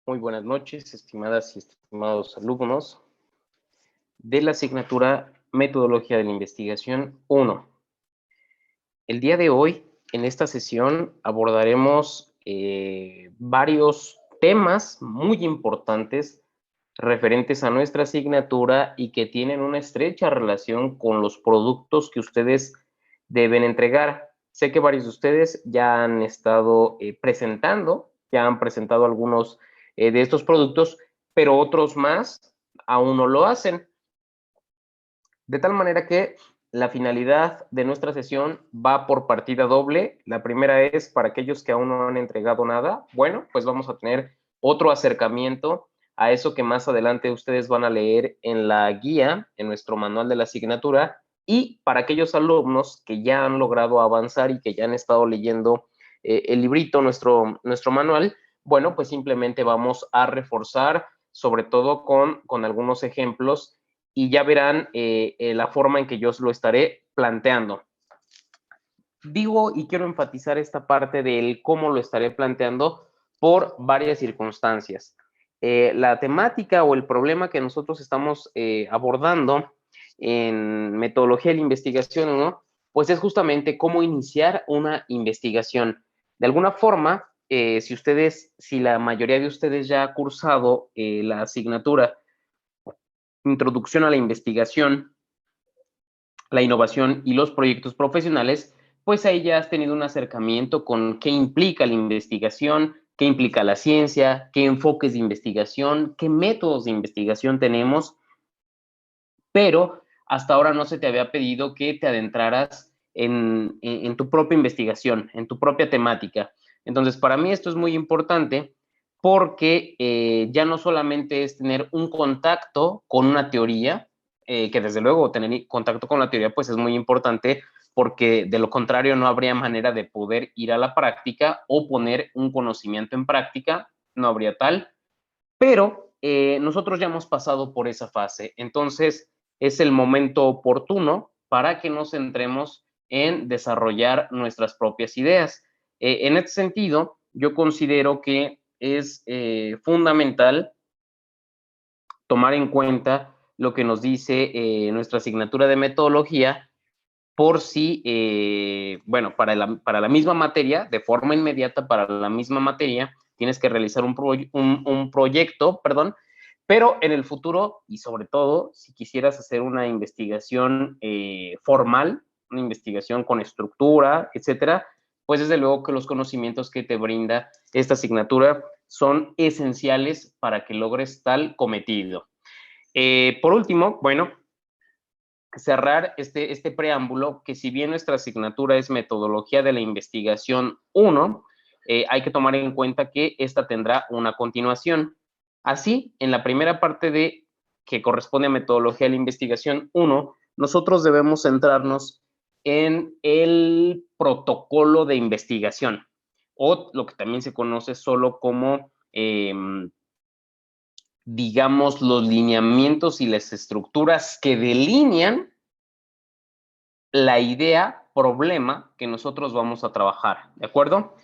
Muy buenas noches, estimadas y estimados alumnos de la asignatura Metodología de la Investigación 1. El día de hoy, en esta sesión, abordaremos varios temas muy importantes referentes a nuestra asignatura y que tienen una estrecha relación con los productos que ustedes deben entregar. Sé que varios de ustedes ya han estado ya han presentado algunos de estos productos, pero otros más aún no lo hacen. De tal manera que la finalidad de nuestra sesión va por partida doble. La primera es para aquellos que aún no han entregado nada. Bueno, pues vamos a tener otro acercamiento a eso que más adelante ustedes van a leer en la guía, en nuestro manual de la asignatura. Y para aquellos alumnos que ya han logrado avanzar y que ya han estado leyendo el librito, nuestro manual, bueno, pues simplemente vamos a reforzar, sobre todo con algunos ejemplos, y ya verán la forma en que yo lo estaré planteando. Digo y quiero enfatizar esta parte del cómo lo estaré planteando por varias circunstancias. La temática o el problema que nosotros estamos abordando en metodología de la investigación, ¿no? Pues es justamente cómo iniciar una investigación. De alguna forma, si la mayoría de ustedes ya ha cursado la asignatura Introducción a la Investigación, la Innovación y los Proyectos Profesionales, pues ahí ya has tenido un acercamiento con qué implica la investigación, qué implica la ciencia, qué enfoques de investigación, qué métodos de investigación tenemos, pero hasta ahora no se te había pedido que te adentraras en tu propia investigación, en tu propia temática. Entonces, para mí esto es muy importante porque ya no solamente es tener un contacto con una teoría, que desde luego tener contacto con la teoría pues es muy importante porque de lo contrario no habría manera de poder ir a la práctica o poner un conocimiento en práctica, no habría tal, pero nosotros ya hemos pasado por esa fase, entonces es el momento oportuno para que nos centremos en desarrollar nuestras propias ideas. En este sentido, yo considero que es fundamental tomar en cuenta lo que nos dice nuestra asignatura de metodología por si, bueno, para la misma materia, de forma inmediata para la misma materia, tienes que realizar un proyecto, perdón, pero en el futuro y sobre todo, si quisieras hacer una investigación formal, una investigación con estructura, etcétera, pues desde luego que los conocimientos que te brinda esta asignatura son esenciales para que logres tal cometido. Por último, bueno, cerrar este preámbulo, que si bien nuestra asignatura es Metodología de la Investigación 1, hay que tomar en cuenta que esta tendrá una continuación. Así, en la primera parte que corresponde a Metodología de la Investigación 1, nosotros debemos centrarnos en el protocolo de investigación, o lo que también se conoce solo como digamos, los lineamientos y las estructuras que delinean la idea, problema que nosotros vamos a trabajar, ¿de acuerdo?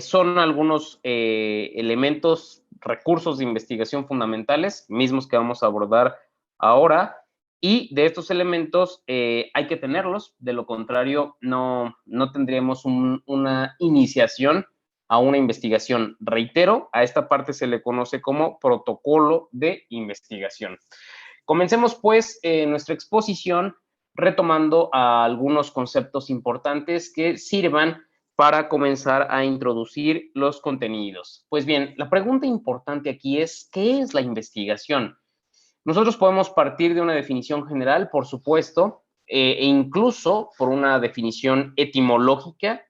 Son algunos elementos, recursos de investigación fundamentales, mismos que vamos a abordar ahora, y de estos elementos hay que tenerlos, de lo contrario no tendríamos una iniciación a una investigación. Reitero, a esta parte se le conoce como protocolo de investigación. Comencemos pues nuestra exposición retomando a algunos conceptos importantes que sirvan para comenzar a introducir los contenidos. Pues bien, la pregunta importante aquí es, ¿qué es la investigación? Nosotros podemos partir de una definición general, por supuesto, e incluso por una definición etimológica.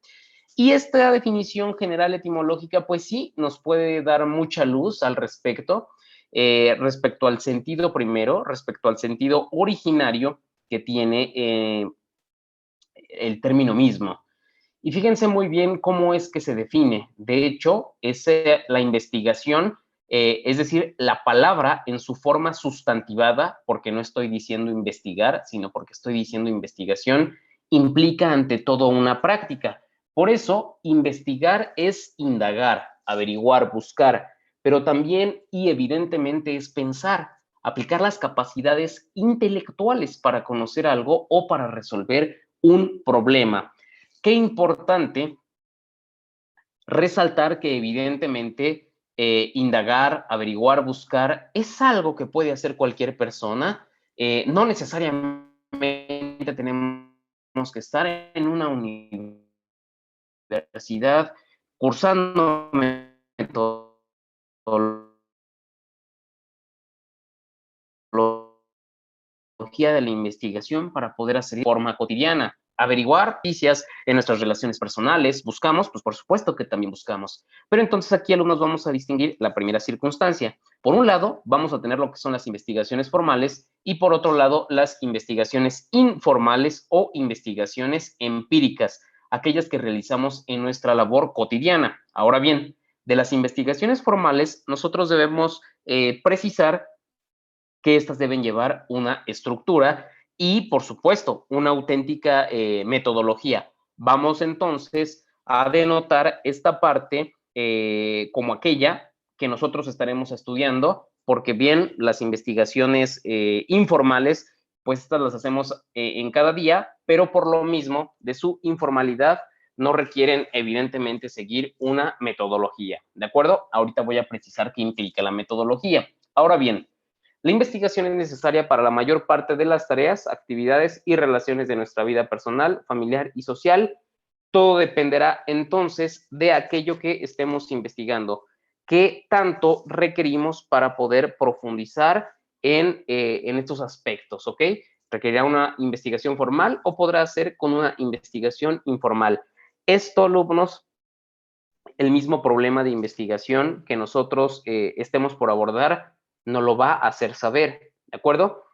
Y esta definición general etimológica, pues sí, nos puede dar mucha luz al respecto, respecto al sentido primero, respecto al sentido originario que tiene el término mismo. Y fíjense muy bien cómo es que se define. De hecho, es la investigación, es decir, la palabra en su forma sustantivada, porque no estoy diciendo investigar, sino porque estoy diciendo investigación, implica ante todo una práctica. Por eso, investigar es indagar, averiguar, buscar. pero también y evidentemente es pensar, aplicar las capacidades intelectuales para conocer algo o para resolver un problema. Qué importante resaltar que evidentemente indagar, averiguar, buscar es algo que puede hacer cualquier persona. No necesariamente tenemos que estar en una universidad cursando metodología de la investigación para poder hacer de forma cotidiana. Averiguar noticias en nuestras relaciones personales, buscamos, pues por supuesto que también buscamos. Pero entonces aquí, alumnos, vamos a distinguir la primera circunstancia. Por un lado, vamos a tener lo que son las investigaciones formales y por otro lado, las investigaciones informales o investigaciones empíricas, aquellas que realizamos en nuestra labor cotidiana. Ahora bien, de las investigaciones formales, nosotros debemos precisar que estas deben llevar una estructura y, por supuesto, una auténtica metodología. Vamos entonces a denotar esta parte como aquella que nosotros estaremos estudiando, porque bien las investigaciones informales, pues estas las hacemos en cada día, pero por lo mismo de su informalidad no requieren evidentemente seguir una metodología, ¿de acuerdo? Ahorita voy a precisar qué implica la metodología. Ahora bien, la investigación es necesaria para la mayor parte de las tareas, actividades y relaciones de nuestra vida personal, familiar y social. Todo dependerá entonces de aquello que estemos investigando. ¿Qué tanto requerimos para poder profundizar en estos aspectos? ¿Ok? ¿Requerirá una investigación formal o podrá ser con una investigación informal? Esto, alumnos, el mismo problema de investigación que nosotros estemos por abordar, nos lo va a hacer saber, ¿de acuerdo?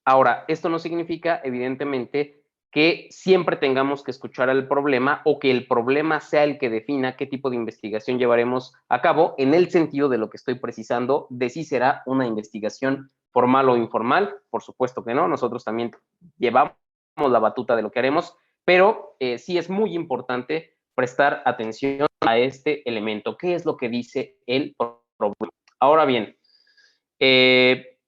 Ahora, esto no significa, evidentemente, que siempre tengamos que escuchar al problema o que el problema sea el que defina qué tipo de investigación llevaremos a cabo, en el sentido de lo que estoy precisando, de si será una investigación formal o informal. Por supuesto que no, nosotros también llevamos la batuta de lo que haremos, pero sí es muy importante prestar atención a este elemento. ¿Qué es lo que dice el problema? Ahora bien,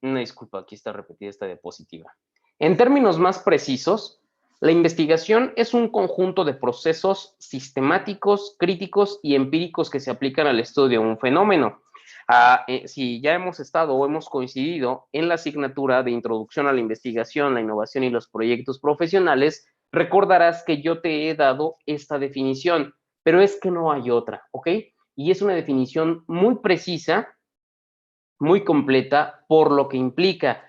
una disculpa, aquí está repetida esta diapositiva. En términos más precisos, la investigación es un conjunto de procesos sistemáticos, críticos y empíricos que se aplican al estudio de un fenómeno. Si ya hemos estado o hemos coincidido en la asignatura de Introducción a la Investigación, la Innovación y los Proyectos Profesionales, recordarás que yo te he dado esta definición, pero es que no hay otra, ¿ok? Y es una definición muy precisa, muy completa, por lo que implica.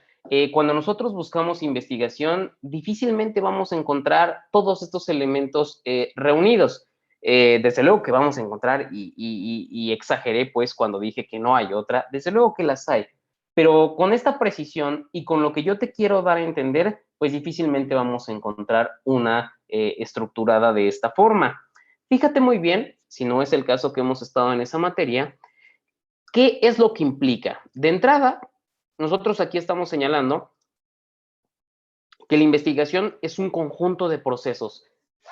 Cuando nosotros buscamos investigación, difícilmente vamos a encontrar todos estos elementos reunidos. Desde luego que vamos a encontrar, y exageré pues cuando dije que no hay otra, desde luego que las hay, pero con esta precisión y con lo que yo te quiero dar a entender, pues difícilmente vamos a encontrar una estructurada de esta forma. Fíjate muy bien, si no es el caso que hemos estado en esa materia, ¿qué es lo que implica? De entrada, nosotros aquí estamos señalando que la investigación es un conjunto de procesos.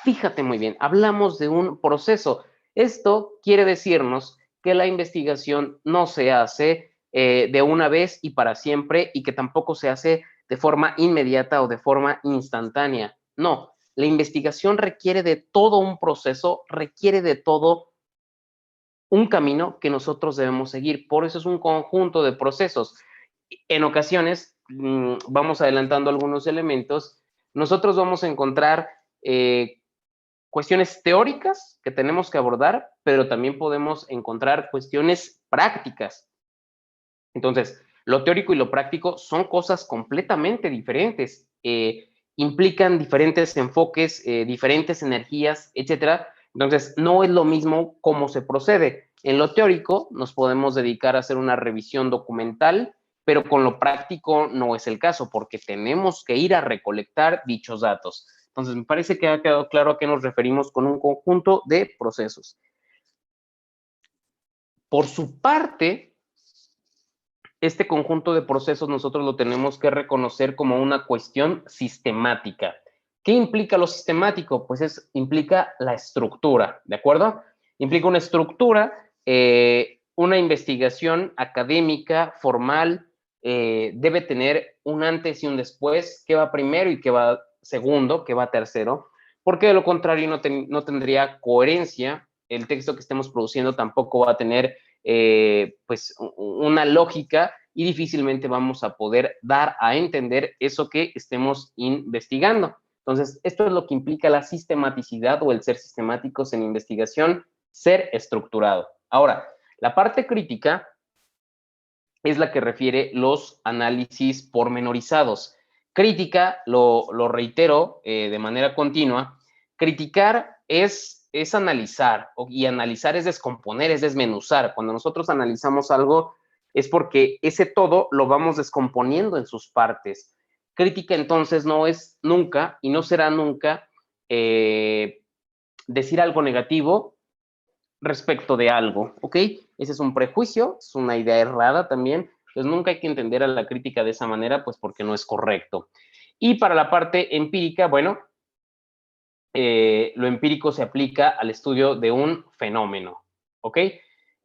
Fíjate muy bien, hablamos de un proceso. Esto quiere decirnos que la investigación no se hace de una vez y para siempre y que tampoco se hace de forma inmediata o de forma instantánea. No, la investigación requiere de todo un proceso, requiere de todo un camino que nosotros debemos seguir. Por eso es un conjunto de procesos. En ocasiones, vamos adelantando algunos elementos, nosotros vamos a encontrar cuestiones teóricas que tenemos que abordar, pero también podemos encontrar cuestiones prácticas. Entonces, lo teórico y lo práctico son cosas completamente diferentes. Implican diferentes enfoques, diferentes energías, etcétera. Entonces, no es lo mismo cómo se procede. En lo teórico nos podemos dedicar a hacer una revisión documental, pero con lo práctico no es el caso, porque tenemos que ir a recolectar dichos datos. Entonces, me parece que ha quedado claro a qué nos referimos con un conjunto de procesos. Por su parte, este conjunto de procesos nosotros lo tenemos que reconocer como una cuestión sistemática. ¿Qué implica lo sistemático? Pues implica la estructura, ¿de acuerdo? Implica una estructura una investigación académica, formal, debe tener un antes y un después, qué va primero y qué va segundo, qué va tercero, porque de lo contrario no tendría coherencia, el texto que estemos produciendo tampoco va a tener pues una lógica y difícilmente vamos a poder dar a entender eso que estemos investigando. Entonces, esto es lo que implica la sistematicidad o el ser sistemáticos en investigación, ser estructurado. Ahora, la parte crítica es la que refiere los análisis pormenorizados. Crítica, lo reitero de manera continua, criticar es analizar, y analizar es descomponer, es desmenuzar. Cuando nosotros analizamos algo es porque ese todo lo vamos descomponiendo en sus partes. Crítica entonces no es nunca y no será nunca decir algo negativo respecto de algo, ¿ok? Ese es un prejuicio, es una idea errada también, pues nunca hay que entender a la crítica de esa manera, pues porque no es correcto. Y para la parte empírica, bueno, lo empírico se aplica al estudio de un fenómeno, ¿ok?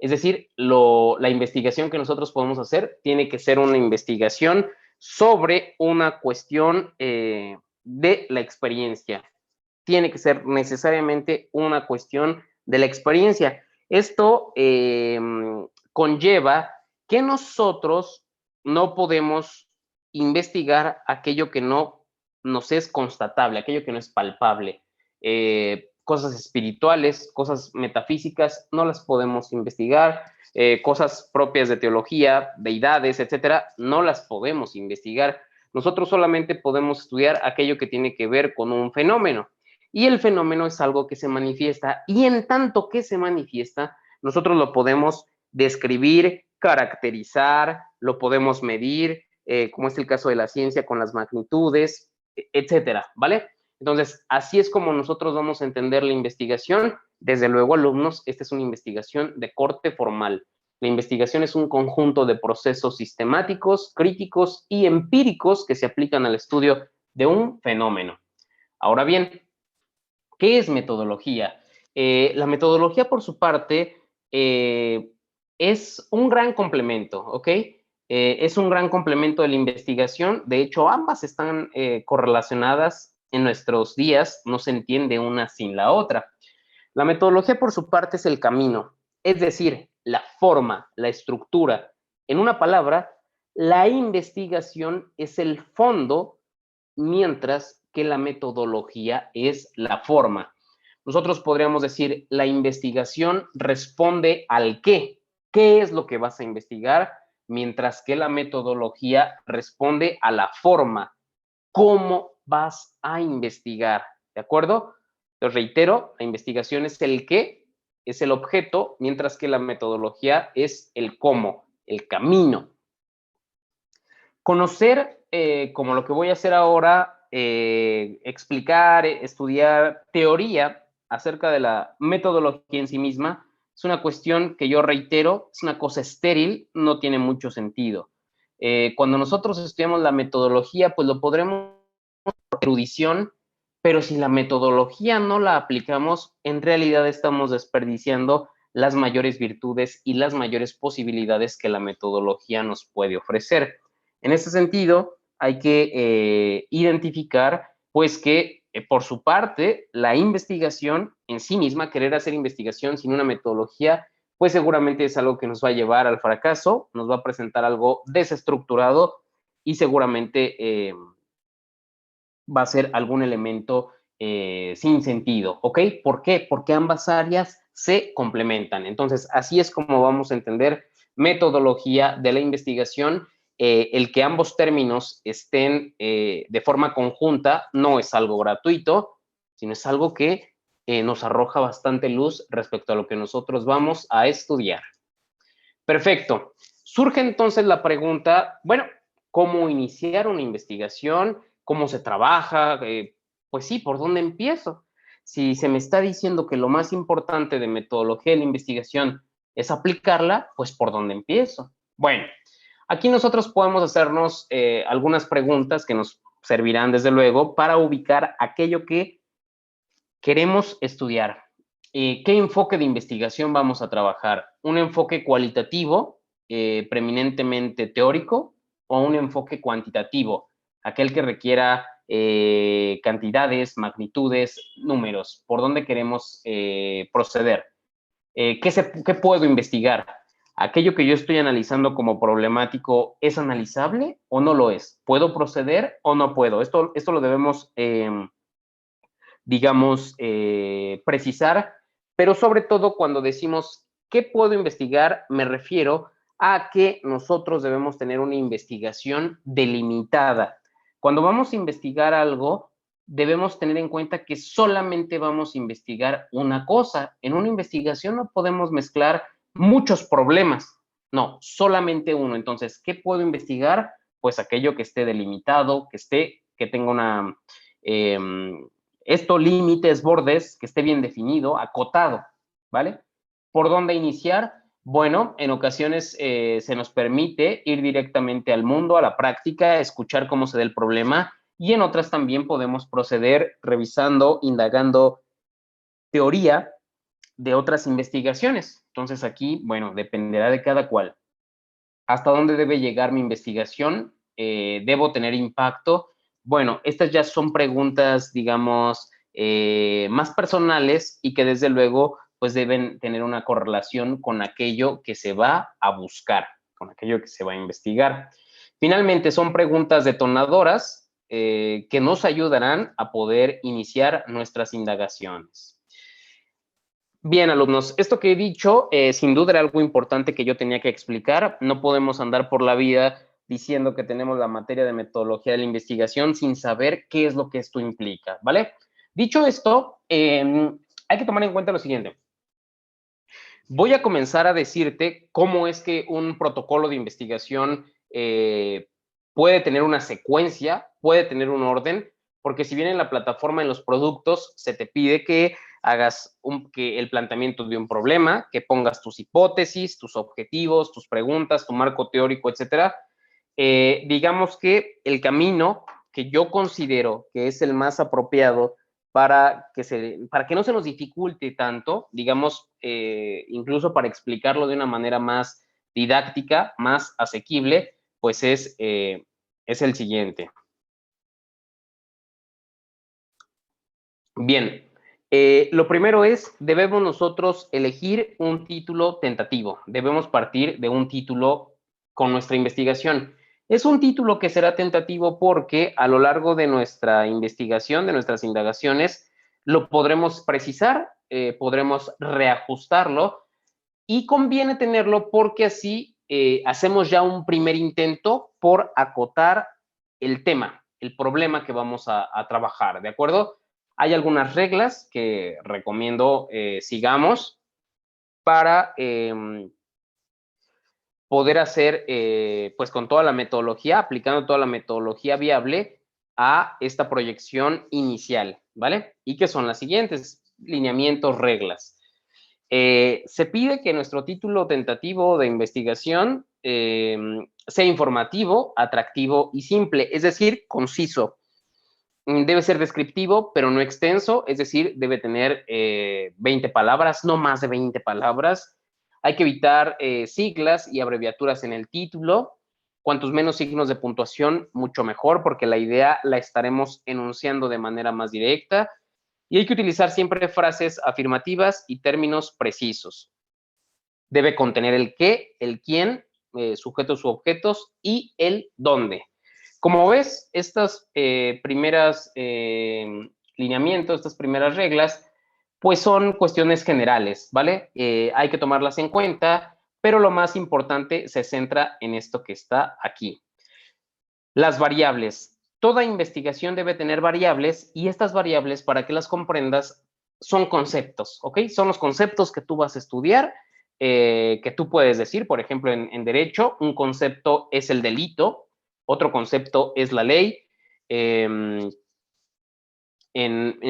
Es decir, la investigación que nosotros podemos hacer tiene que ser una investigación sobre una cuestión de la experiencia. Tiene que ser necesariamente una cuestión de la experiencia. Esto conlleva que nosotros no podemos investigar aquello que no nos es constatable, aquello que no es palpable. Cosas espirituales, cosas metafísicas, no las podemos investigar. Cosas propias de teología, deidades, etcétera, no las podemos investigar. Nosotros solamente podemos estudiar aquello que tiene que ver con un fenómeno. Y el fenómeno es algo que se manifiesta, y en tanto que se manifiesta, nosotros lo podemos describir, caracterizar, lo podemos medir, como es el caso de la ciencia con las magnitudes, etcétera, ¿vale? Entonces, así es como nosotros vamos a entender la investigación. Desde luego, alumnos, esta es una investigación de corte formal. La investigación es un conjunto de procesos sistemáticos, críticos y empíricos que se aplican al estudio de un fenómeno. Ahora bien, ¿qué es metodología? La metodología, por su parte, es un gran complemento, ¿ok? Es un gran complemento de la investigación. De hecho, ambas están correlacionadas en nuestros días. No se entiende una sin la otra. La metodología, por su parte, es el camino, es decir, la forma, la estructura. En una palabra, la investigación es el fondo, mientras que la metodología es la forma. Nosotros podríamos decir, la investigación responde al qué. ¿Qué es lo que vas a investigar? Mientras que la metodología responde a la forma. ¿Cómo vas a investigar? ¿De acuerdo? Los reitero, la investigación es el qué, es el objeto, mientras que la metodología es el cómo, el camino. Conocer, como lo que voy a hacer ahora, explicar, estudiar teoría acerca de la metodología en sí misma, es una cuestión que yo reitero, es una cosa estéril, no tiene mucho sentido. Cuando nosotros estudiamos la metodología, pues lo podremos por erudición, pero si la metodología no la aplicamos, en realidad estamos desperdiciando las mayores virtudes y las mayores posibilidades que la metodología nos puede ofrecer. En ese sentido, hay que identificar, pues, que por su parte, la investigación en sí misma, querer hacer investigación sin una metodología, pues seguramente es algo que nos va a llevar al fracaso, nos va a presentar algo desestructurado y seguramente va a ser algún elemento sin sentido, ¿ok? ¿Por qué? Porque ambas áreas se complementan. Entonces, así es como vamos a entender metodología de la investigación. El que ambos términos estén de forma conjunta no es algo gratuito, sino es algo que nos arroja bastante luz respecto a lo que nosotros vamos a estudiar. Perfecto. Surge entonces la pregunta, bueno, ¿cómo iniciar una investigación? ¿Cómo se trabaja? Pues sí, ¿por dónde empiezo? Si se me está diciendo que lo más importante de metodología de la investigación es aplicarla, pues ¿por dónde empiezo? Bueno, aquí nosotros podemos hacernos algunas preguntas que nos servirán desde luego para ubicar aquello que queremos estudiar. ¿qué enfoque de investigación vamos a trabajar? ¿Un enfoque cualitativo, preeminentemente teórico, o un enfoque cuantitativo, aquel que requiera cantidades, magnitudes, números? ¿Por dónde queremos proceder? ¿Qué puedo investigar? ¿Aquello que yo estoy analizando como problemático es analizable o no lo es? ¿Puedo proceder o no puedo? Esto lo debemos, digamos, precisar, pero sobre todo cuando decimos ¿qué puedo investigar? Me refiero a que nosotros debemos tener una investigación delimitada. Cuando vamos a investigar algo, debemos tener en cuenta que solamente vamos a investigar una cosa. En una investigación no podemos mezclar muchos problemas, no, solamente uno. Entonces, ¿qué puedo investigar? Pues aquello que esté delimitado, que tenga una, límites, bordes, que esté bien definido, acotado, ¿vale? ¿Por dónde iniciar? Bueno, en ocasiones se nos permite ir directamente al mundo, a la práctica, escuchar cómo se da el problema, y en otras también podemos proceder revisando, indagando teoría de otras investigaciones. Entonces aquí, bueno, dependerá de cada cual. ¿Hasta dónde debe llegar mi investigación? ¿Debo tener impacto? Bueno, estas ya son preguntas, digamos, más personales y que desde luego pues deben tener una correlación con aquello que se va a buscar, con aquello que se va a investigar. Finalmente, son preguntas detonadoras que nos ayudarán a poder iniciar nuestras indagaciones. Bien, alumnos, esto que he dicho sin duda era algo importante que yo tenía que explicar. No podemos andar por la vida diciendo que tenemos la materia de metodología de la investigación sin saber qué es lo que esto implica, ¿vale? Dicho esto, hay que tomar en cuenta lo siguiente. Voy a comenzar a decirte cómo es que un protocolo de investigación puede tener una secuencia, puede tener un orden, porque si bien en la plataforma, en los productos, se te pide que hagas que el planteamiento de un problema, que pongas tus hipótesis, tus objetivos, tus preguntas, tu marco teórico, etcétera. Digamos que el camino que yo considero que es el más apropiado para que no se nos dificulte tanto, digamos, incluso para explicarlo de una manera más didáctica, más asequible, pues es el siguiente. Bien, lo primero es, debemos nosotros elegir un título tentativo. Debemos partir de un título con nuestra investigación. Es un título que será tentativo porque a lo largo de nuestra investigación, de nuestras indagaciones, lo podremos precisar, podremos reajustarlo y conviene tenerlo porque así hacemos ya un primer intento por acotar el tema, el problema que vamos a trabajar, ¿de acuerdo? Hay algunas reglas que recomiendo sigamos para poder hacer, pues con toda la metodología, aplicando toda la metodología viable a esta proyección inicial, ¿vale? Y que son las siguientes, lineamientos, reglas. Se pide que nuestro título tentativo de investigación sea informativo, atractivo y simple, es decir, conciso. Debe ser descriptivo, pero no extenso, es decir, debe tener 20 palabras, no más de 20 palabras. Hay que evitar siglas y abreviaturas en el título. Cuantos menos signos de puntuación, mucho mejor, porque la idea la estaremos enunciando de manera más directa. Y hay que utilizar siempre frases afirmativas y términos precisos. Debe contener el qué, el quién, sujetos u objetos y el dónde. Como ves, estas primeras lineamientos, estas primeras reglas, pues son cuestiones generales, ¿vale? Hay que tomarlas en cuenta, pero lo más importante se centra en esto que está aquí. Las variables. Toda investigación debe tener variables y estas variables, para que las comprendas, son conceptos, ¿ok? Son los conceptos que tú vas a estudiar, que tú puedes decir, por ejemplo, en derecho, un concepto es el delito, otro concepto es la ley, en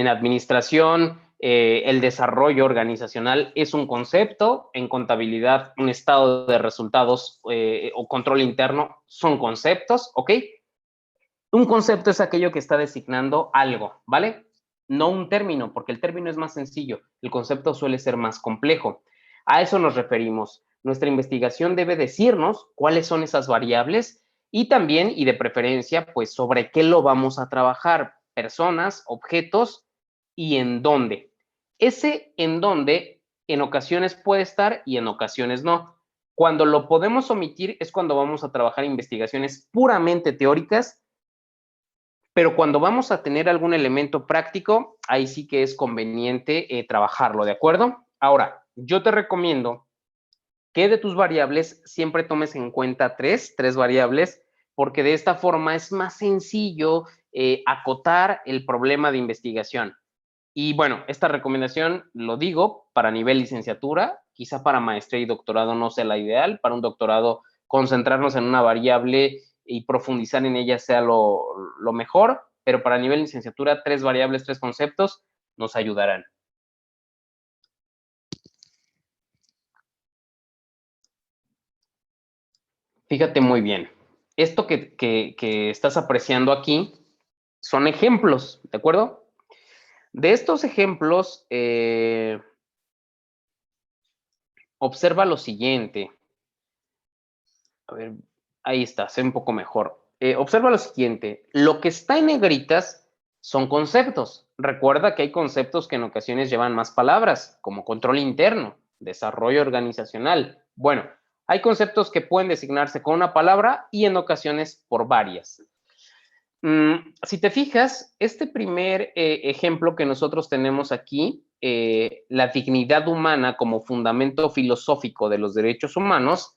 administración, el desarrollo organizacional es un concepto, en contabilidad, un estado de resultados o control interno son conceptos, ¿ok? Un concepto es aquello que está designando algo, ¿vale? no un término, porque el término es más sencillo, el concepto suele ser más complejo. A eso nos referimos. Nuestra investigación debe decirnos cuáles son esas variables y también, y de preferencia, pues sobre qué lo vamos a trabajar, personas, objetos y en dónde. Ese en dónde en ocasiones puede estar y en ocasiones no. Cuando lo podemos omitir es cuando vamos a trabajar investigaciones puramente teóricas, pero cuando vamos a tener algún elemento práctico, ahí sí que es conveniente trabajarlo, ¿de acuerdo? Ahora, yo te recomiendo que de tus variables siempre tomes en cuenta tres variables, porque de esta forma es más sencillo acotar el problema de investigación. Y bueno, esta recomendación lo digo para nivel licenciatura, quizá para maestría y doctorado no sea la ideal, para un doctorado concentrarnos en una variable y profundizar en ella sea lo mejor, pero para nivel licenciatura, tres variables, tres conceptos nos ayudarán. Fíjate muy bien, esto que estás apreciando aquí son ejemplos, ¿de acuerdo? De estos ejemplos, observa lo siguiente. A ver, ahí está, se ve un poco mejor. Observa lo siguiente, lo que está en negritas son conceptos. Recuerda que hay conceptos que en ocasiones llevan más palabras, como control interno, desarrollo organizacional. Bueno, hay conceptos que pueden designarse con una palabra y en ocasiones por varias. Si te fijas, este primer ejemplo que nosotros tenemos aquí, la dignidad humana como fundamento filosófico de los derechos humanos,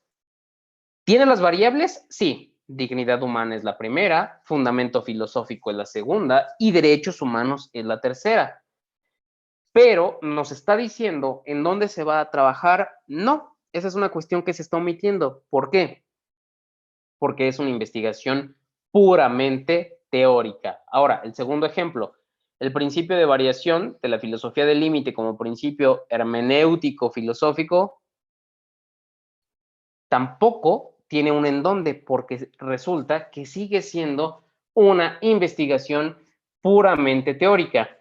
¿tiene las variables? Sí. Dignidad humana es la primera, fundamento filosófico es la segunda y derechos humanos es la tercera. Pero nos está diciendo en dónde se va a trabajar. No, esa es una cuestión que se está omitiendo. ¿Por qué? Porque es una investigación puramente teórica. Ahora, el segundo ejemplo, el principio de variación de la filosofía del límite como principio hermenéutico filosófico tampoco tiene un en dónde, porque resulta que sigue siendo una investigación puramente teórica.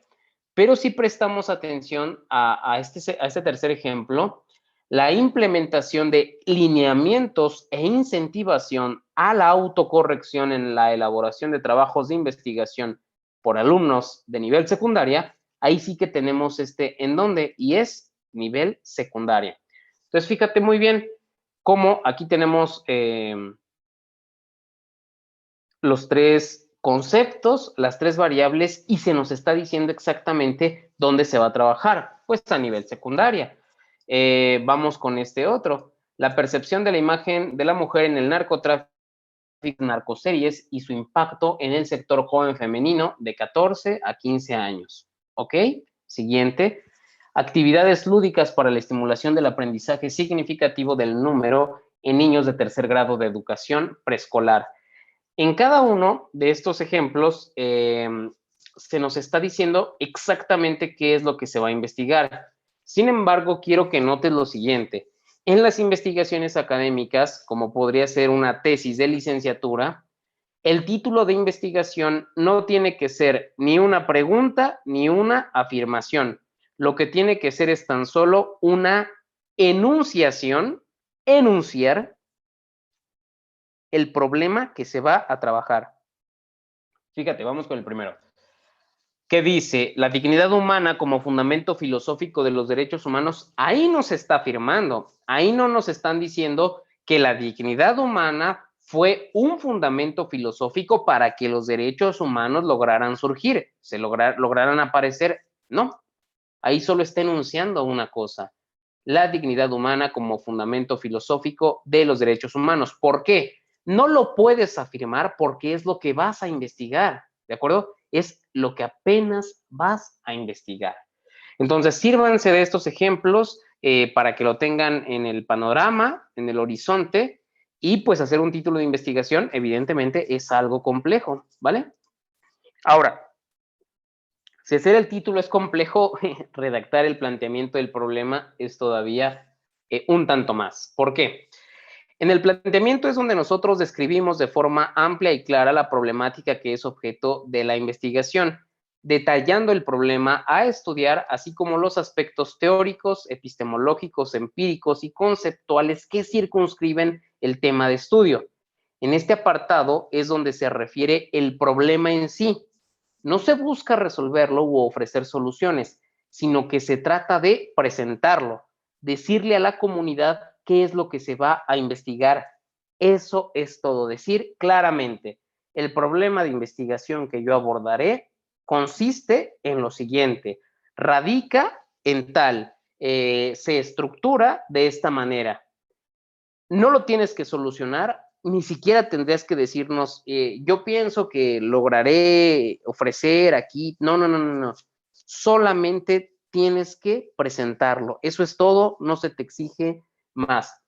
Pero si prestamos atención a este tercer ejemplo, la implementación de lineamientos e incentivación a la autocorrección en la elaboración de trabajos de investigación por alumnos de nivel secundaria, ahí sí que tenemos este en dónde y es nivel secundaria. Entonces, fíjate muy bien cómo aquí tenemos los tres conceptos, las tres variables y se nos está diciendo exactamente dónde se va a trabajar, pues a nivel secundaria. Vamos con este otro, la percepción de la imagen de la mujer en el narcotráfico, narcoseries y su impacto en el sector joven femenino de 14 a 15 años. ¿Ok? Siguiente, actividades lúdicas para la estimulación del aprendizaje significativo del número en niños de tercer grado de educación preescolar. En cada uno de estos ejemplos se nos está diciendo exactamente qué es lo que se va a investigar. Sin embargo, quiero que notes lo siguiente. En las investigaciones académicas, como podría ser una tesis de licenciatura, el título de investigación no tiene que ser ni una pregunta ni una afirmación. Lo que tiene que ser es tan solo una enunciación, enunciar el problema que se va a trabajar. Fíjate, vamos con el primero. ¿Qué dice? La dignidad humana como fundamento filosófico de los derechos humanos, ahí no se está afirmando, ahí no nos están diciendo que la dignidad humana fue un fundamento filosófico para que los derechos humanos lograran surgir, lograran aparecer. No, ahí solo está enunciando una cosa, la dignidad humana como fundamento filosófico de los derechos humanos. ¿Por qué? No lo puedes afirmar porque es lo que vas a investigar, ¿de acuerdo? Es lo que apenas vas a investigar. Entonces, sírvanse de estos ejemplos para que lo tengan en el panorama, en el horizonte, y pues hacer un título de investigación, evidentemente, es algo complejo, ¿vale? Ahora, si hacer el título es complejo, redactar el planteamiento del problema es todavía un tanto más. ¿Por qué? En el planteamiento es donde nosotros describimos de forma amplia y clara la problemática que es objeto de la investigación. detallando el problema a estudiar, así como los aspectos teóricos, epistemológicos, empíricos y conceptuales que circunscriben el tema de estudio. En este apartado es donde se refiere el problema en sí. No se busca resolverlo u ofrecer soluciones, sino que se trata de presentarlo, decirle a la comunidad qué es lo que se va a investigar. Eso es todo, decir claramente, el problema de investigación que yo abordaré consiste en lo siguiente, radica en tal, se estructura de esta manera. No lo tienes que solucionar, ni siquiera tendrías que decirnos, yo pienso que lograré ofrecer aquí, no, no, no, no, no, solamente tienes que presentarlo, eso es todo, no se te exige más.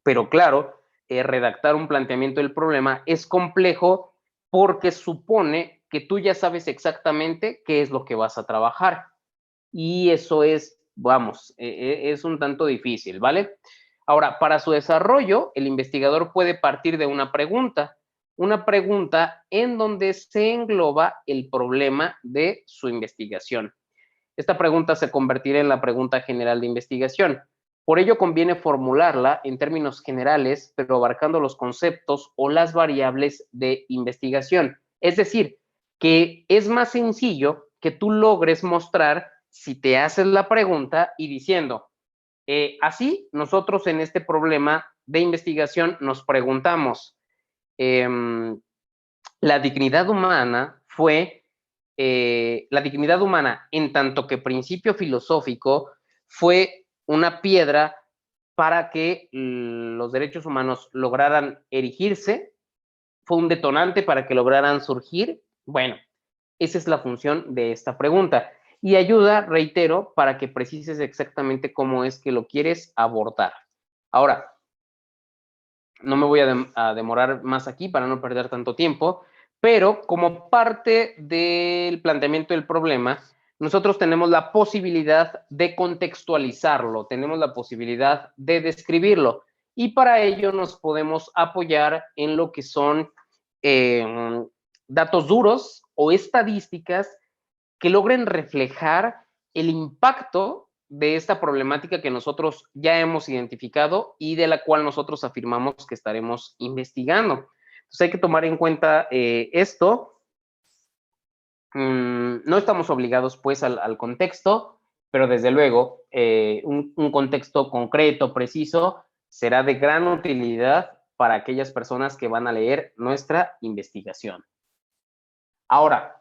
Pero claro, redactar un planteamiento del problema es complejo porque supone que tú ya sabes exactamente qué es lo que vas a trabajar. Y eso es, vamos, es un tanto difícil, ¿vale? Ahora, para su desarrollo, el investigador puede partir de una pregunta en donde se engloba el problema de su investigación. Esta pregunta se convertirá en la pregunta general de investigación. Por ello conviene formularla en términos generales, pero abarcando los conceptos o las variables de investigación. Es decir, que es más sencillo que tú logres mostrar si te haces la pregunta y diciendo, así nosotros en este problema de investigación nos preguntamos, la dignidad humana fue, la dignidad humana en tanto que principio filosófico fue una piedra para que los derechos humanos lograran erigirse, fue un detonante para que lograran surgir. Bueno, esa es la función de esta pregunta. Y ayuda, reitero, para que precises exactamente cómo es que lo quieres abordar. Ahora, no me voy a demorar más aquí para no perder tanto tiempo, pero como parte del planteamiento del problema, nosotros tenemos la posibilidad de contextualizarlo, tenemos la posibilidad de describirlo, y para ello nos podemos apoyar en lo que son datos duros o estadísticas que logren reflejar el impacto de esta problemática que nosotros ya hemos identificado y de la cual nosotros afirmamos que estaremos investigando. Entonces hay que tomar en cuenta esto. No estamos obligados pues al contexto, pero desde luego un contexto concreto, preciso, será de gran utilidad para aquellas personas que van a leer nuestra investigación. Ahora,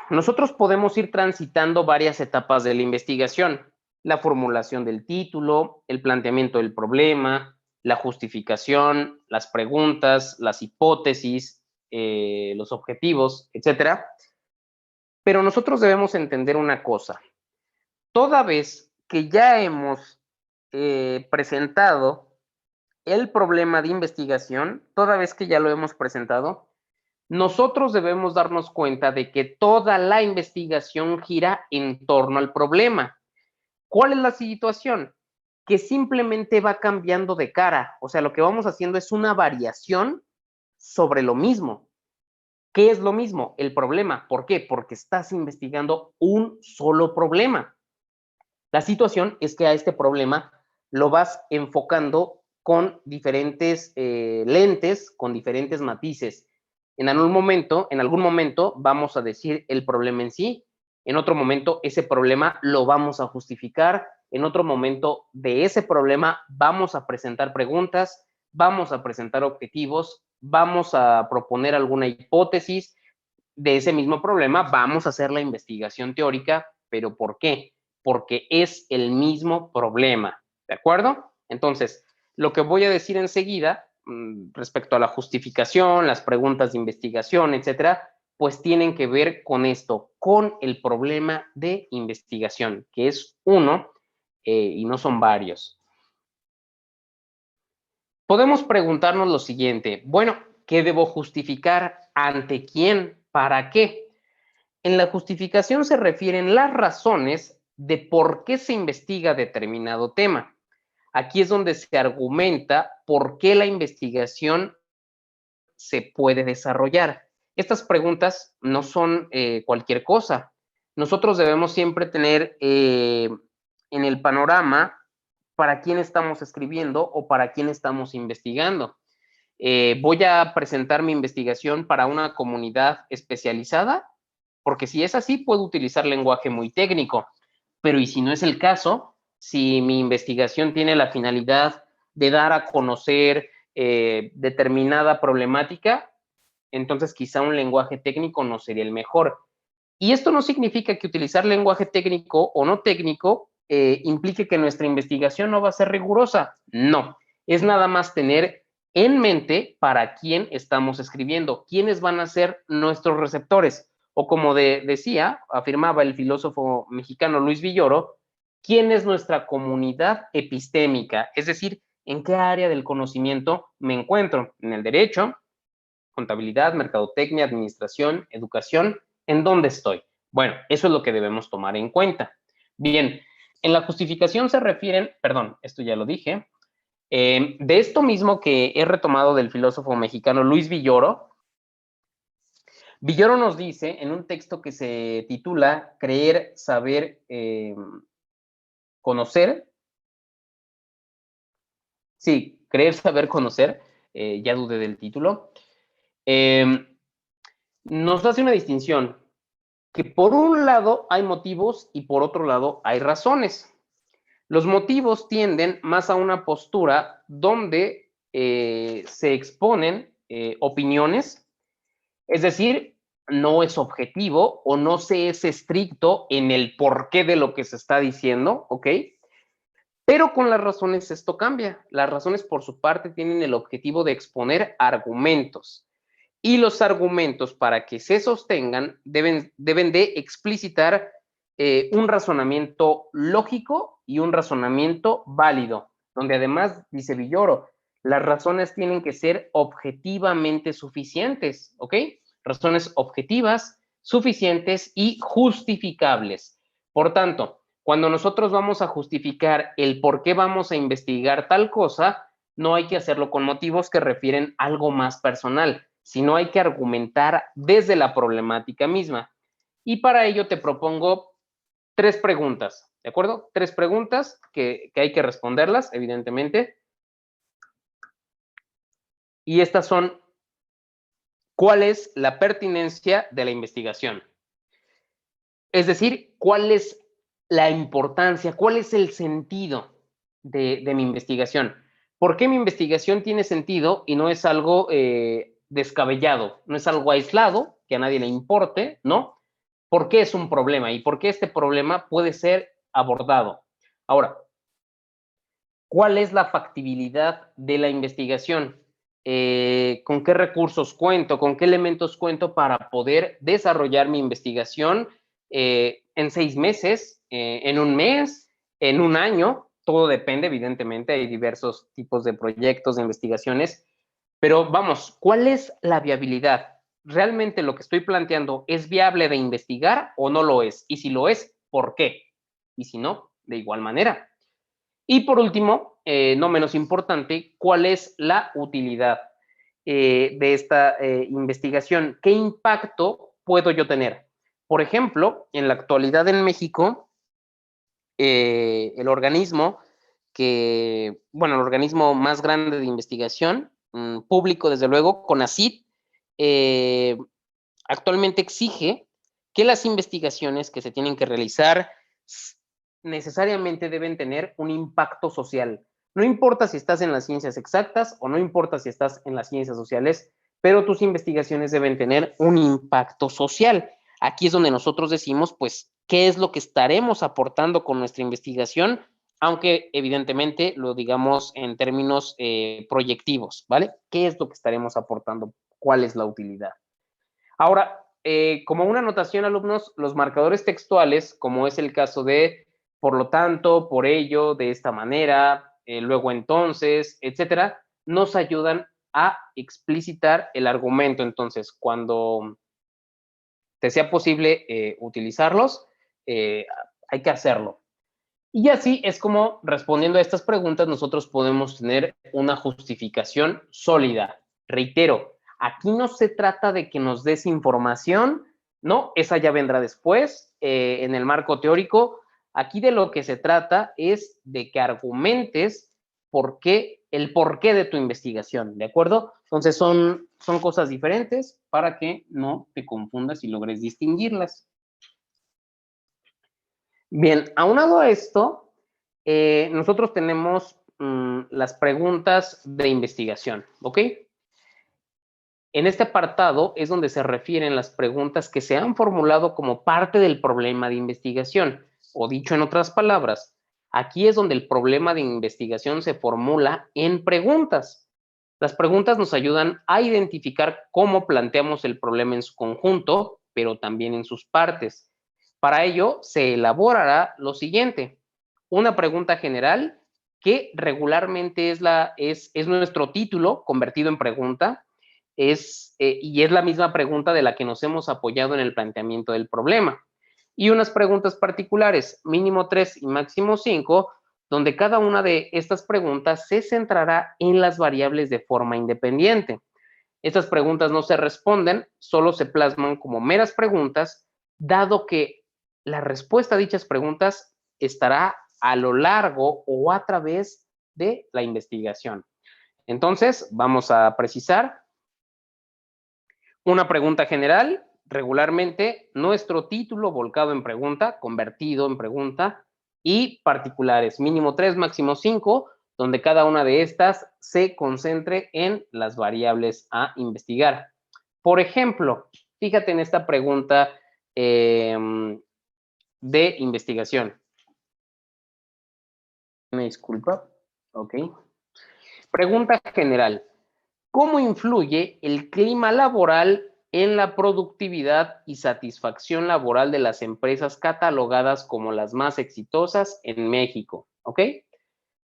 nosotros podemos ir transitando varias etapas de la investigación: la formulación del título, el planteamiento del problema, la justificación, las preguntas, las hipótesis, los objetivos, etcétera. Pero nosotros debemos entender una cosa: toda vez que ya hemos presentado el problema de investigación, toda vez que ya lo hemos presentado, nosotros debemos darnos cuenta de que toda la investigación gira en torno al problema. ¿Cuál es la situación? Que simplemente va cambiando de cara. O sea, lo que vamos haciendo es una variación sobre lo mismo. ¿Qué es lo mismo? El problema. ¿Por qué? Porque estás investigando un solo problema. La situación es que a este problema lo vas enfocando con diferentes lentes, con diferentes matices. En algún momento vamos a decir el problema en sí, en otro momento ese problema lo vamos a justificar, en otro momento de ese problema vamos a presentar preguntas, vamos a presentar objetivos, vamos a proponer alguna hipótesis de ese mismo problema, vamos a hacer la investigación teórica, pero ¿por qué? Porque es el mismo problema, ¿de acuerdo? Entonces, lo que voy a decir enseguida respecto a la justificación, las preguntas de investigación, etcétera, pues tienen que ver con esto, con el problema de investigación, que es uno y no son varios. Podemos preguntarnos lo siguiente: bueno, ¿qué debo justificar? ¿Ante quién? ¿Para qué? En la justificación se refieren las razones de por qué se investiga determinado tema. Aquí es donde se argumenta por qué la investigación se puede desarrollar. Estas preguntas no son cualquier cosa. Nosotros debemos siempre tener en el panorama para quién estamos escribiendo o para quién estamos investigando. ¿Voy a presentar mi investigación para una comunidad especializada? Porque si es así, puedo utilizar lenguaje muy técnico. Pero ¿y si no es el caso? Si mi investigación tiene la finalidad de dar a conocer determinada problemática, entonces quizá un lenguaje técnico no sería el mejor. Y esto no significa que utilizar lenguaje técnico o no técnico implique que nuestra investigación no va a ser rigurosa. No, es nada más tener en mente para quién estamos escribiendo, quiénes van a ser nuestros receptores. O como decía, afirmaba el filósofo mexicano Luis Villoro, quién es nuestra comunidad epistémica, es decir, en qué área del conocimiento me encuentro, en el derecho, contabilidad, mercadotecnia, administración, educación, ¿en dónde estoy? Bueno, eso es lo que debemos tomar en cuenta. Bien, en la justificación se refieren, perdón, esto ya lo dije, de esto mismo que he retomado del filósofo mexicano Luis Villoro. Villoro nos dice en un texto que se titula Creer, Saber, Conocer. Sí, Creer, Saber, Conocer. Ya dudé del título. Nos hace una distinción que por un lado hay motivos y por otro lado hay razones. Los motivos tienden más a una postura donde se exponen opiniones, es decir, no es objetivo o no se es estricto en el porqué de lo que se está diciendo, ¿ok? Pero con las razones esto cambia. Las razones por su parte tienen el objetivo de exponer argumentos. Y los argumentos, para que se sostengan, deben de explicitar un razonamiento lógico y un razonamiento válido, donde además, dice Villoro, las razones tienen que ser objetivamente suficientes, ¿ok? Razones objetivas, suficientes y justificables. Por tanto, cuando nosotros vamos a justificar el por qué vamos a investigar tal cosa, no hay que hacerlo con motivos que refieren a algo más personal, sino hay que argumentar desde la problemática misma. Y para ello te propongo 3 preguntas, ¿de acuerdo? 3 preguntas que hay que responderlas, evidentemente. Y estas son, ¿cuál es la pertinencia de la investigación? Es decir, ¿cuál es la importancia, cuál es el sentido de mi investigación? ¿Por qué mi investigación tiene sentido y no es algo descabellado, no es algo aislado, que a nadie le importe, ¿no? ¿Por qué es un problema y por qué este problema puede ser abordado? Ahora, ¿cuál es la factibilidad de la investigación? ¿Con qué recursos cuento? ¿Con qué elementos cuento para poder desarrollar mi investigación en 6 meses, en un mes, en un año? Todo depende, evidentemente, hay diversos tipos de proyectos, de investigaciones, pero vamos, ¿cuál es la viabilidad? ¿Realmente lo que estoy planteando es viable de investigar o no lo es? Y si lo es, ¿por qué? Y si no, de igual manera. Y por último, no menos importante, ¿cuál es la utilidad de esta investigación? ¿Qué impacto puedo yo tener? Por ejemplo, en la actualidad en México, el organismo el organismo más grande de investigación, público desde luego, CONACYT, eh, actualmente exige que las investigaciones que se tienen que realizar necesariamente deben tener un impacto social. No importa si estás en las ciencias exactas o no importa si estás en las ciencias sociales, pero tus investigaciones deben tener un impacto social. Aquí es donde nosotros decimos, pues, ¿qué es lo que estaremos aportando con nuestra investigación? Aunque evidentemente lo digamos en términos proyectivos, ¿vale? ¿Qué es lo que estaremos aportando? ¿Cuál es la utilidad? Ahora, como una anotación, alumnos, los marcadores textuales, como es el caso de por lo tanto, por ello, de esta manera, luego entonces, etcétera, nos ayudan a explicitar el argumento. Entonces, cuando te sea posible utilizarlos, hay que hacerlo. Y así es como, respondiendo a estas preguntas, nosotros podemos tener una justificación sólida. Reitero, Aquí no se trata de que nos des información, no, esa ya vendrá después en el marco teórico. Aquí de lo que se trata es de que argumentes el porqué de tu investigación, ¿de acuerdo? Entonces son cosas diferentes para que no te confundas y logres distinguirlas. Bien, aunado a esto, nosotros tenemos las preguntas de investigación, ¿ok? En este apartado es donde se refieren las preguntas que se han formulado como parte del problema de investigación, o dicho en otras palabras, aquí es donde el problema de investigación se formula en preguntas. Las preguntas nos ayudan a identificar cómo planteamos el problema en su conjunto, pero también en sus partes. Para ello, se elaborará lo siguiente: una pregunta general, que regularmente es nuestro título convertido en pregunta, y es la misma pregunta de la que nos hemos apoyado en el planteamiento del problema. Y unas preguntas particulares, mínimo 3 y máximo 5, donde cada una de estas preguntas se centrará en las variables de forma independiente. Estas preguntas no se responden, solo se plasman como meras preguntas, dado que la respuesta a dichas preguntas estará a lo largo o a través de la investigación. Entonces, vamos a precisar. Una pregunta general, regularmente nuestro título volcado en pregunta, convertido en pregunta, y particulares, mínimo 3, máximo 5, donde cada una de estas se concentre en las variables a investigar. Por ejemplo, fíjate en esta pregunta de investigación. Me disculpa. Ok. Pregunta general. ¿Cómo influye el clima laboral en la productividad y satisfacción laboral de las empresas catalogadas como las más exitosas en México? ¿Ok?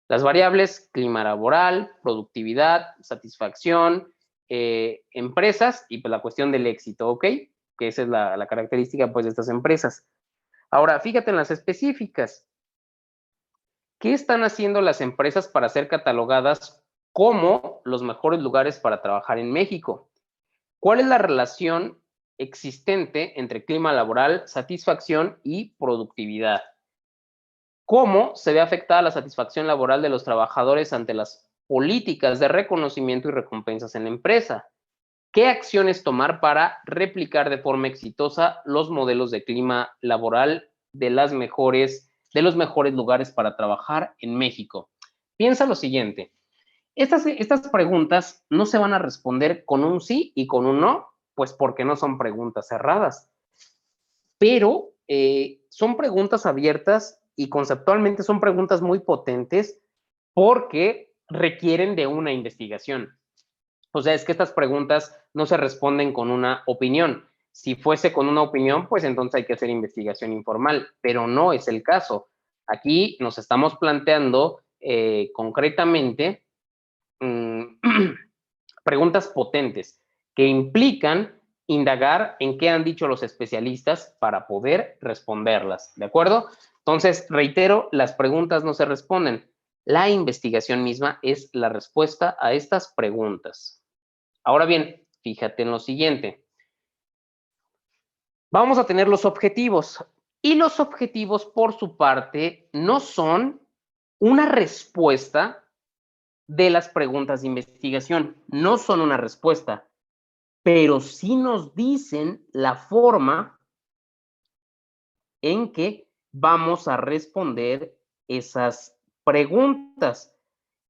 Las variables clima laboral, productividad, satisfacción, empresas y pues la cuestión del éxito, ¿ok? Que esa es la característica pues de estas empresas. Ahora, fíjate en las específicas. ¿Qué están haciendo las empresas para ser catalogadas como los mejores lugares para trabajar en México? ¿Cuál es la relación existente entre clima laboral, satisfacción y productividad? ¿Cómo se ve afectada la satisfacción laboral de los trabajadores ante las políticas de reconocimiento y recompensas en la empresa? ¿Qué acciones tomar para replicar de forma exitosa los modelos de clima laboral de los mejores lugares para trabajar en México? Piensa lo siguiente. Estas preguntas no se van a responder con un sí y con un no, pues porque no son preguntas cerradas, pero son preguntas abiertas y conceptualmente son preguntas muy potentes porque requieren de una investigación. O sea, es que estas preguntas no se responden con una opinión. Si fuese con una opinión, pues entonces hay que hacer investigación informal, pero no es el caso. Aquí nos estamos planteando concretamente preguntas potentes que implican indagar en qué han dicho los especialistas para poder responderlas, ¿de acuerdo? Entonces, reitero, las preguntas no se responden. La investigación misma es la respuesta a estas preguntas. Ahora bien, fíjate en lo siguiente. Vamos a tener los objetivos. Y los objetivos, por su parte, no son una respuesta de las preguntas de investigación. No son una respuesta, pero sí nos dicen la forma en que vamos a responder esas preguntas.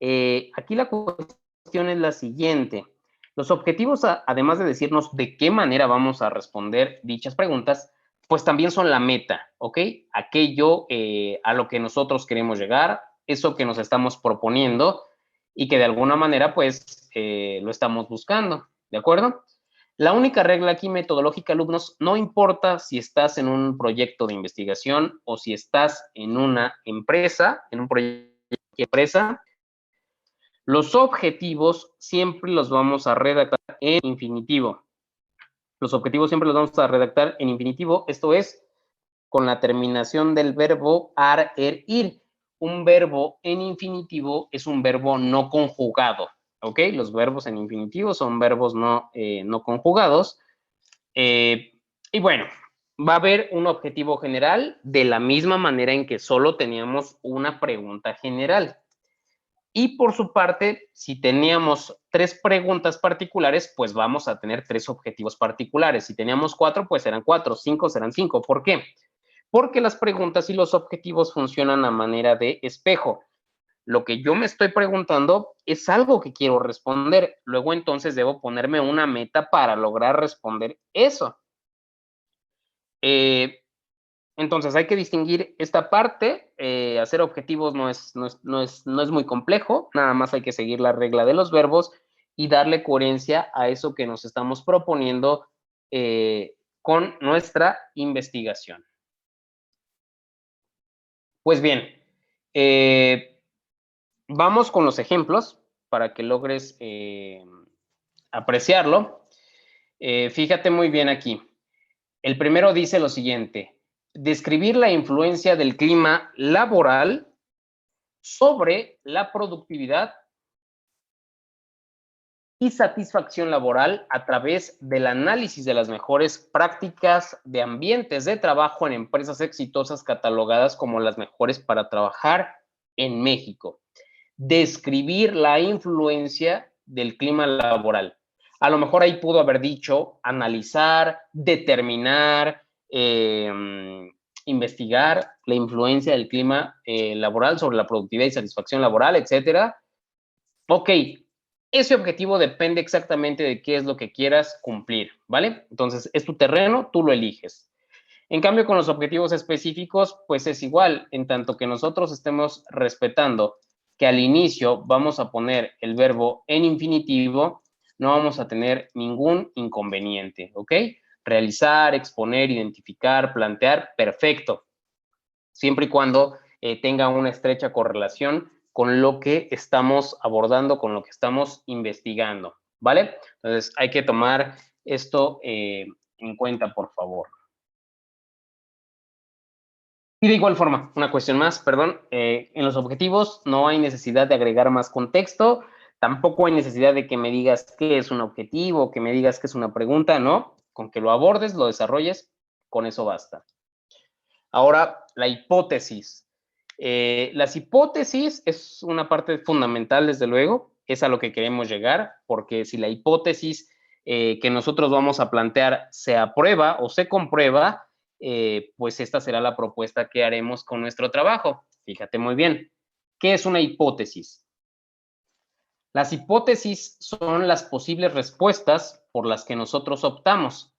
Aquí la cuestión es la siguiente. Los objetivos, además de decirnos de qué manera vamos a responder dichas preguntas, pues también son la meta, ¿ok? Aquello a lo que nosotros queremos llegar, eso que nos estamos proponiendo y que de alguna manera, pues, lo estamos buscando, ¿de acuerdo? La única regla aquí metodológica, alumnos, no importa si estás en un proyecto de investigación o si estás en una empresa, en un proyecto de empresa, los objetivos siempre los vamos a redactar en infinitivo. Los objetivos siempre los vamos a redactar en infinitivo, esto es, con la terminación del verbo ir. Un verbo en infinitivo es un verbo no conjugado, ¿ok? Los verbos en infinitivo son verbos no conjugados. Y bueno, va a haber un objetivo general de la misma manera en que solo teníamos una pregunta general. Y por su parte, si teníamos 3 preguntas particulares, pues vamos a tener 3 objetivos particulares. Si teníamos 4, pues serán 4, 5 serán 5. ¿Por qué? Porque las preguntas y los objetivos funcionan a manera de espejo. Lo que yo me estoy preguntando es algo que quiero responder. Luego entonces debo ponerme una meta para lograr responder eso. Entonces hay que distinguir esta parte. Hacer objetivos no es muy complejo, nada más hay que seguir la regla de los verbos y darle coherencia a eso que nos estamos proponiendo con nuestra investigación. Pues bien, vamos con los ejemplos para que logres apreciarlo. Fíjate muy bien aquí. El primero dice lo siguiente: describir la influencia del clima laboral sobre la productividad y satisfacción laboral a través del análisis de las mejores prácticas de ambientes de trabajo en empresas exitosas catalogadas como las mejores para trabajar en México. Describir la influencia del clima laboral. A lo mejor ahí pudo haber dicho analizar, determinar, investigar la influencia del clima laboral sobre la productividad y satisfacción laboral, etcétera. Ok, ese objetivo depende exactamente de qué es lo que quieras cumplir, ¿vale? Entonces, es tu terreno, tú lo eliges. En cambio, con los objetivos específicos, pues es igual, en tanto que nosotros estemos respetando que al inicio vamos a poner el verbo en infinitivo, no vamos a tener ningún inconveniente, ¿ok? Realizar, exponer, identificar, plantear, perfecto, siempre y cuando tenga una estrecha correlación con lo que estamos abordando, con lo que estamos investigando, ¿vale? Entonces, hay que tomar esto en cuenta, por favor. Y de igual forma, una cuestión más, perdón, en los objetivos no hay necesidad de agregar más contexto, tampoco hay necesidad de que me digas qué es un objetivo, que me digas qué es una pregunta, ¿no? Con que lo abordes, lo desarrolles, con eso basta. Ahora, la hipótesis. Las hipótesis es una parte fundamental, desde luego, es a lo que queremos llegar, porque si la hipótesis que nosotros vamos a plantear se aprueba o se comprueba, pues esta será la propuesta que haremos con nuestro trabajo. Fíjate muy bien, ¿qué es una hipótesis? Las hipótesis son las posibles respuestas por las que nosotros optamos,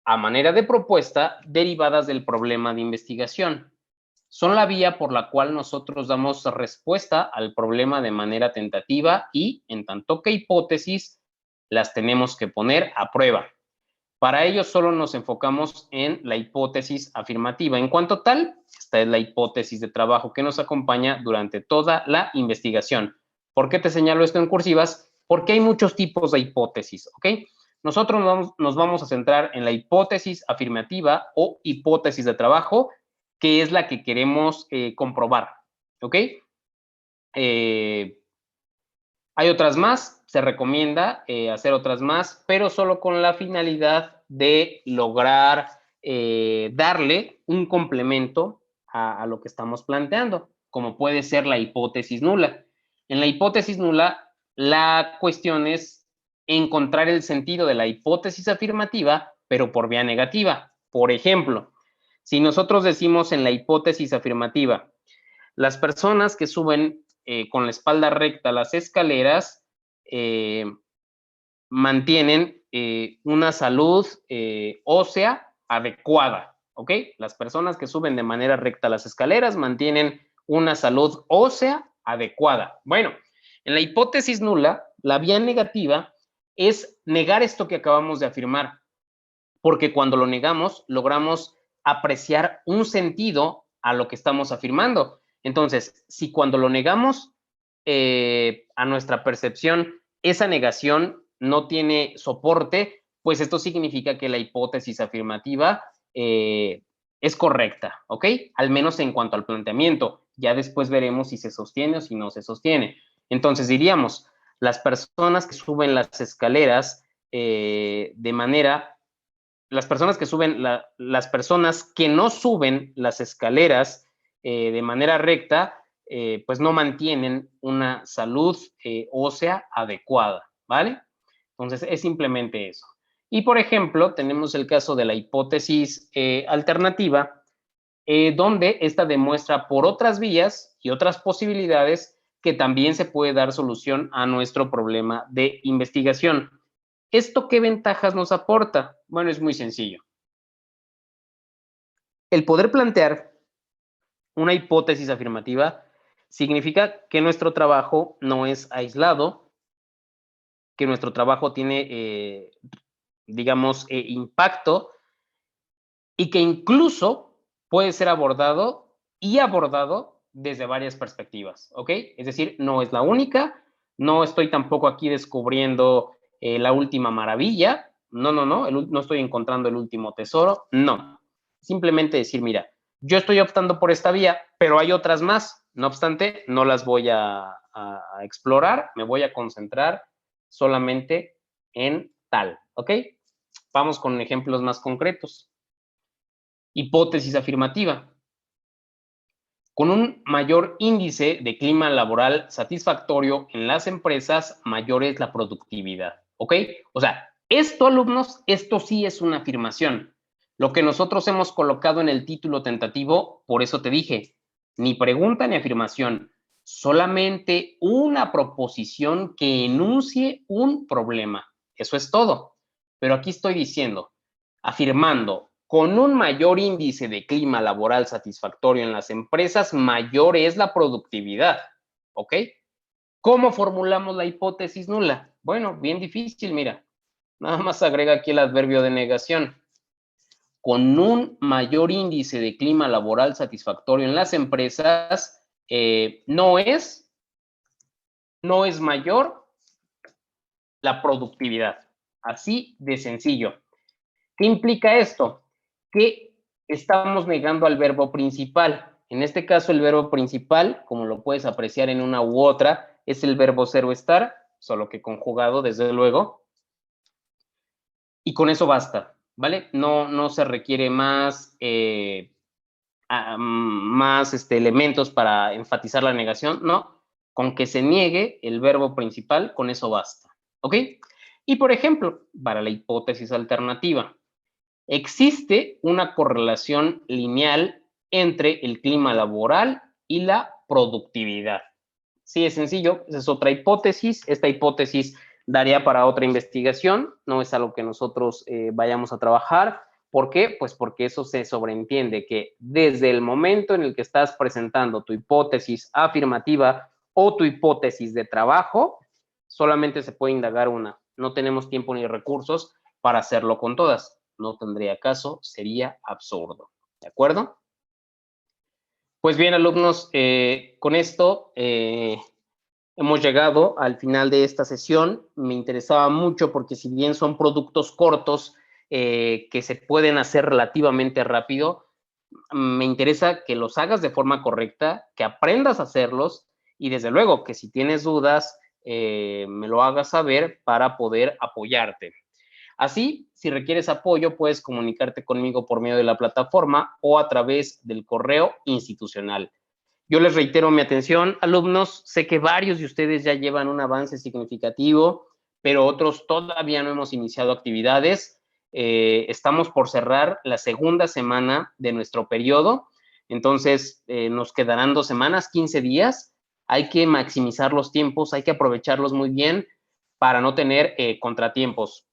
a manera de propuesta, derivadas del problema de investigación. Son la vía por la cual nosotros damos respuesta al problema de manera tentativa y, en tanto que hipótesis, las tenemos que poner a prueba. Para ello solo nos enfocamos en la hipótesis afirmativa. En cuanto tal, esta es la hipótesis de trabajo que nos acompaña durante toda la investigación. ¿Por qué te señalo esto en cursivas? Porque hay muchos tipos de hipótesis, ¿ok? Nosotros nos vamos a centrar en la hipótesis afirmativa o hipótesis de trabajo, que es la que queremos comprobar, ¿ok? Hay otras más, se recomienda hacer otras más, pero solo con la finalidad de lograr darle un complemento a lo que estamos planteando, como puede ser la hipótesis nula. En la hipótesis nula, la cuestión es encontrar el sentido de la hipótesis afirmativa, pero por vía negativa. Por ejemplo, si nosotros decimos en la hipótesis afirmativa, las personas que suben con la espalda recta las escaleras mantienen una salud ósea adecuada, ¿ok? Las personas que suben de manera recta las escaleras mantienen una salud ósea adecuada. Bueno, en la hipótesis nula, la vía negativa es negar esto que acabamos de afirmar, porque cuando lo negamos, logramos apreciar un sentido a lo que estamos afirmando. Entonces, si cuando lo negamos a nuestra percepción, esa negación no tiene soporte, pues esto significa que la hipótesis afirmativa es correcta, ¿ok? Al menos en cuanto al planteamiento. Ya después veremos si se sostiene o si no se sostiene. Entonces diríamos, las personas que suben las escaleras las personas que no suben las escaleras de manera recta, pues no mantienen una salud ósea adecuada, ¿vale? Entonces, es simplemente eso. Y, por ejemplo, tenemos el caso de la hipótesis alternativa, donde esta demuestra por otras vías y otras posibilidades que también se puede dar solución a nuestro problema de investigación. ¿Esto qué ventajas nos aporta? Bueno, es muy sencillo. El poder plantear una hipótesis afirmativa significa que nuestro trabajo no es aislado, que nuestro trabajo tiene, digamos, impacto y que incluso puede ser abordado desde varias perspectivas, ¿ok? Es decir, no es la única, no estoy tampoco aquí descubriendo la última maravilla, no estoy encontrando el último tesoro, no. Simplemente decir, mira, yo estoy optando por esta vía, pero hay otras más, no obstante, no las voy a explorar, me voy a concentrar solamente en tal, ¿ok? Vamos con ejemplos más concretos. Hipótesis afirmativa. Con un mayor índice de clima laboral satisfactorio en las empresas, mayor es la productividad. ¿Ok? O sea, esto, alumnos, esto sí es una afirmación. Lo que nosotros hemos colocado en el título tentativo, por eso te dije, ni pregunta ni afirmación, solamente una proposición que enuncie un problema. Eso es todo. Pero aquí estoy diciendo, afirmando con un mayor índice de clima laboral satisfactorio en las empresas, mayor es la productividad. ¿Ok? ¿Cómo formulamos la hipótesis nula? Bueno, bien difícil, mira. Nada más agrega aquí el adverbio de negación. Con un mayor índice de clima laboral satisfactorio en las empresas, no es mayor la productividad. Así de sencillo. ¿Qué implica esto? Que estamos negando al verbo principal. En este caso, el verbo principal, como lo puedes apreciar en una u otra, es el verbo ser o estar, solo que conjugado, desde luego. Y con eso basta, ¿vale? No se requiere más, elementos para enfatizar la negación, no. Con que se niegue el verbo principal, con eso basta, ¿ok? Y, por ejemplo, para la hipótesis alternativa, existe una correlación lineal entre el clima laboral y la productividad. Sí, es sencillo, esa es otra hipótesis. Esta hipótesis daría para otra investigación, no es algo que nosotros vayamos a trabajar. ¿Por qué? Pues porque eso se sobreentiende que desde el momento en el que estás presentando tu hipótesis afirmativa o tu hipótesis de trabajo, solamente se puede indagar una. No tenemos tiempo ni recursos para hacerlo con todas. No tendría caso, sería absurdo. ¿De acuerdo? Pues bien, alumnos, con esto hemos llegado al final de esta sesión. Me interesaba mucho porque si bien son productos cortos que se pueden hacer relativamente rápido, me interesa que los hagas de forma correcta, que aprendas a hacerlos y desde luego que si tienes dudas, me lo hagas saber para poder apoyarte. Así, si requieres apoyo, puedes comunicarte conmigo por medio de la plataforma o a través del correo institucional. Yo les reitero mi atención, alumnos. Sé que varios de ustedes ya llevan un avance significativo, pero otros todavía no hemos iniciado actividades. Estamos por cerrar la segunda semana de nuestro periodo, entonces nos quedarán 2 semanas, 15 días. Hay que maximizar los tiempos, hay que aprovecharlos muy bien para no tener contratiempos.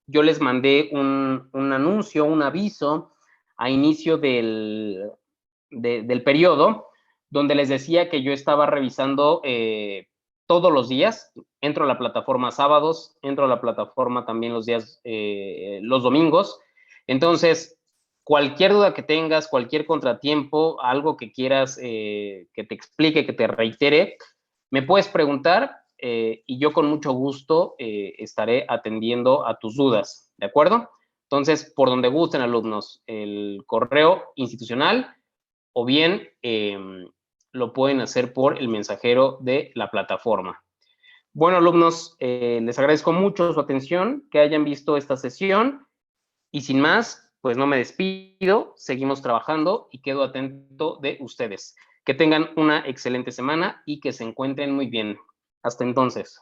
Yo les mandé un anuncio, un aviso a inicio del periodo, donde les decía que yo estaba revisando todos los días. Entro a la plataforma sábados, entro a la plataforma también los días, los domingos. Entonces, cualquier duda que tengas, cualquier contratiempo, algo que quieras que te explique, que te reitere, me puedes preguntar y yo con mucho gusto estaré atendiendo a tus dudas, ¿de acuerdo? Entonces, por donde gusten, alumnos, el correo institucional o bien lo pueden hacer por el mensajero de la plataforma. Bueno, alumnos, les agradezco mucho su atención, que hayan visto esta sesión y sin más, pues no me despido, seguimos trabajando y quedo atento de ustedes. Que tengan una excelente semana y que se encuentren muy bien. Hasta entonces.